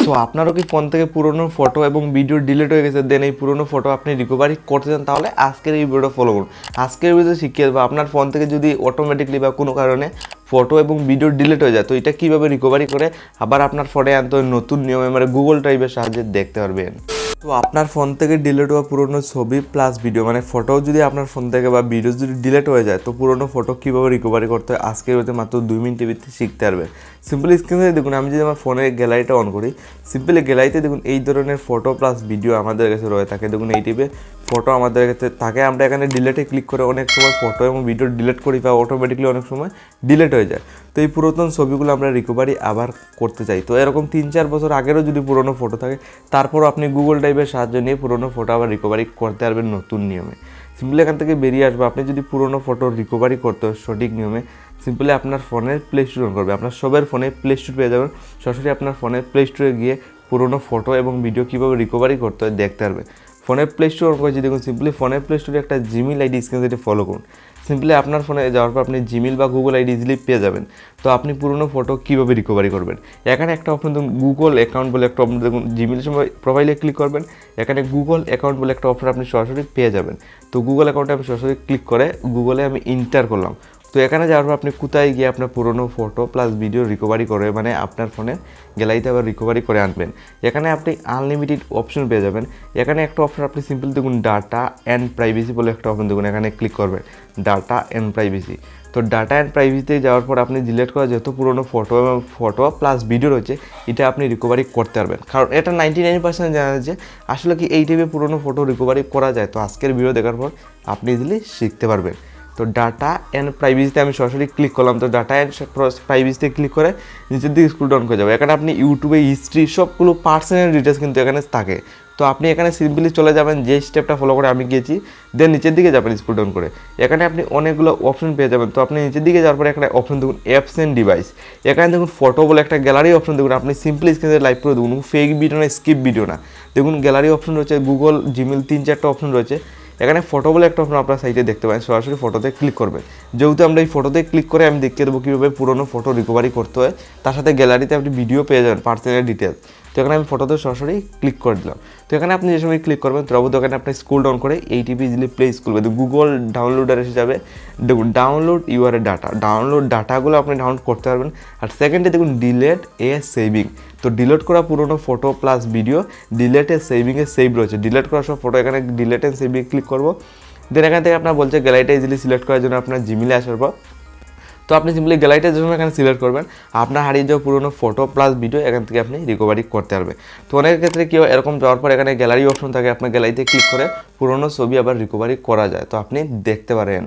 So আপনারও কি phone থেকে পুরনো ফটো এবং ভিডিও ডিলিট হয়ে গেছে, দেন এই পুরনো ফটো আপনি রিকভারি করতে চান, তাহলে আজকের এই ভিডিওটা ফলো করুন। আজকের ভিডিওতে শিখিয়ে দেবো আপনার ফোন থেকে যদি অটোমেটিকলি বা কোনো কারণে ফটো এবং ভিডিও ডিলিট হয়ে যায়, তো এটা কীভাবে রিকভারি করে আবার আপনার ফোনে আনতে নতুন নিয়মে মানে গুগল ড্রাইভের সাহায্যে দেখতে পারবেন। তো আপনার ফোন থেকে ডিলিট হওয়া পুরনো ছবি প্লাস ভিডিও মানে ফটো যদি আপনার ফোন থেকে বা ভিডিও যদি ডিলিট হয়ে যায়, তো পুরনো ফটো কীভাবে রিকভারি করতে হয় আজকের ভিডিওতে মাত্র 2 মিনিটের ভিতরে শিখতে পারবেন। সিম্পলি স্ক্রিনে দেখুন, আমি যদি আমার ফোনের গ্যালারিটা অন করি, সিম্পলি গ্যালারিতে দেখুন এই ধরনের ফটো প্লাস ভিডিও আমাদের কাছে রয়ে থাকে। দেখুন এই টিপে ফটো আমাদের কাছে থাকে, আমরা এখানে ডিলেটে ক্লিক করে অনেক সময় ফটো এবং ভিডিও ডিলিট করি বা অটোমেটিকলি অনেক সময় ডিলিট হয়ে যায়। তো এই পুরাতন ছবিগুলো আমরা রিকভারি আবার করতে চাই। তো এরকম 3-4 বছর আগেরও যদি পুরনো ফটো থাকে, তারপরও আপনি গুগল ড্রাইভের সাহায্য নিয়ে পুরনো ফটো আবার রিকভারি করতে পারবেন নতুন নিয়মে। সিম্পলি এখান থেকে বেরিয়ে আসবে। আপনি যদি পুরনো ফটো রিকভারি করতে হয় সঠিক নিয়মে, সিম্পলি আপনার ফোনের প্লে স্টোর অন করবে। আপনার সবার ফোনে প্লে স্টোর পেয়ে যাবেন। সরাসরি আপনার ফোনের প্লে স্টোরে গিয়ে পুরনো ফটো এবং ভিডিও কীভাবে রিকভারি করতে হয় দেখতে পারবে। ফোনের প্লে স্টোর অন করেছি দেখুন, সিম্পলি ফোনের প্লে স্টোরে একটা জিমেইল আইডি স্ক্রিনে ফলো করুন। সিম্পলি আপনার ফোনে যাওয়ার পর আপনি জিমেইল বা গুগল আইডি ইজিলি পেয়ে যাবেন। তো আপনি পুরনো ফটো কীভাবে রিকভারি করবেন, এখানে একটা অপশন দেখুন গুগল অ্যাকাউন্ট বলে একটা অপশন দেখুন, জিমেইলের সময় প্রোফাইলে ক্লিক করবেন, এখানে গুগল অ্যাকাউন্ট বলে একটা অপশন আপনি সরাসরি পেয়ে যাবেন। তো গুগল অ্যাকাউন্টে আমি সরাসরি ক্লিক করে গুগলে আমি ইন্টার করলাম। তো এখানে যাওয়ার পর আপনি কোথায় গিয়ে আপনার পুরনো ফটো প্লাস ভিডিও রিকভারি করে মানে আপনার ফোনে গ্যালারিতে আবার রিকভারি করে আনবেন। এখানে আপনি আনলিমিটেড অপশন পেয়ে যাবেন। এখানে একটা অপশন আপনি সিম্পল দেখুন ডাটা অ্যান্ড প্রাইভেসি বলে একটা অপশন দেখুন, এখানে ক্লিক করবেন ডাটা অ্যান্ড প্রাইভেসি। তো ডাটা অ্যান্ড প্রাইভেসিতে যাওয়ার পর আপনি ডিলিট করা যত পুরনো ফটো এবং ফটো প্লাস ভিডিও রয়েছে এটা আপনি রিকভারি করতে পারবেন। কারণ এটা 99% জানা যে আসলে কি এই টাইপের পুরনো ফটো রিকভারি করা যায়। তো আজকের ভিডিও দেখার পর আপনি ইজিলি শিখতে পারবেন। তো ডাটা অ্যান্ড প্রাইভেসিতে আমি সরাসরি ক্লিক করলাম। তো ডাটা অ্যান্ড প্রাইভেসিতে ক্লিক করে নিচের দিকে স্ক্রল ডাউন করে যাবে। এখানে আপনি ইউটিউবে হিস্ট্রি সবগুলো পার্সোনাল ডিটেলস কিন্তু এখানে থাকে। তো আপনি এখানে সিম্পলি চলে যাবেন যে স্টেপটা ফলো করে আমি গিয়েছি, দেন নিচের দিকে যাবেন স্ক্রল ডাউন করে। এখানে আপনি অনেকগুলো অপশন পেয়ে যাবেন। তো আপনি নিচের দিকে যাওয়ার পরে একটা অপশন দেখুন অ্যাপস অ্যান্ড ডিভাইস। এখানে দেখুন ফটো বলে একটা গ্যালারি অপশন দেখুন, আপনি সিম্পলি স্ক্রিনে লাইভ করে দেখুন, ফেক ভিডিও না স্কিপ ভিডিও না। দেখুন গ্যালারি অপশন রয়েছে, গুগল জিমেল 3-4টা অপশন রয়েছে। এখানে ফটো বলে একটা অপশন আপনার সাইটে দেখতে পারেন, সরাসরি ফটোতে ক্লিক করবেন। যেহেতু আমরা এই ফটোতে ক্লিক করে আমি দেখিয়ে দেবো কীভাবে পুরনো ফটো রিকভারি করতে হয়, তার সাথে গ্যালারিতে আপনি ভিডিও পেয়ে যাবেন পার্সোনাল ডিটেলস। তো এখানে আমি ফটোতে সরাসরি ক্লিক করে দিলাম। তো এখানে আপনি যে সময় ক্লিক করবেন তখন এখানে আপনি স্ক্রল ডাউন করে এইটিপি ইজিলি প্লে করবে, তো গুগল ডাউনলোডার এসে যাবে। দেখুন ডাউনলোড ইউআর ডাটা, ডাউনলোড ডাটাগুলো আপনি ডাউনলোড করতে পারবেন। আর সেকেন্ডে দেখুন ডিলেট এ সেভিং। তো ডিলিট করা পুরনো photo plus video delete a সেভিংয়ে সেভ রয়েছে। ডিলিট করা সব ফটো এখানে ডিলেট এন্ড সেভিং ক্লিক করবো। দেন এখান থেকে আপনার বলছে গ্যালারিটা ইজিলি সিলেক্ট করার জন্য আপনার জিমেলে আসার পর তো আপনি সিম্পলি গ্যালারিটার জন্য এখানে সিলেক্ট করবেন। আপনার হারিয়ে যাওয়া পুরনো ফটো প্লাস ভিডিও এখান থেকে আপনি রিকভারি করতে পারবেন। তো অনেকের ক্ষেত্রে কেউ এরকম যাওয়ার পর এখানে গ্যালারি অপশন থাকে, আপনার গ্যালারিতে ক্লিক করে পুরনো ছবি আবার রিকভারি করা যায়। তো আপনি দেখতে পারেন।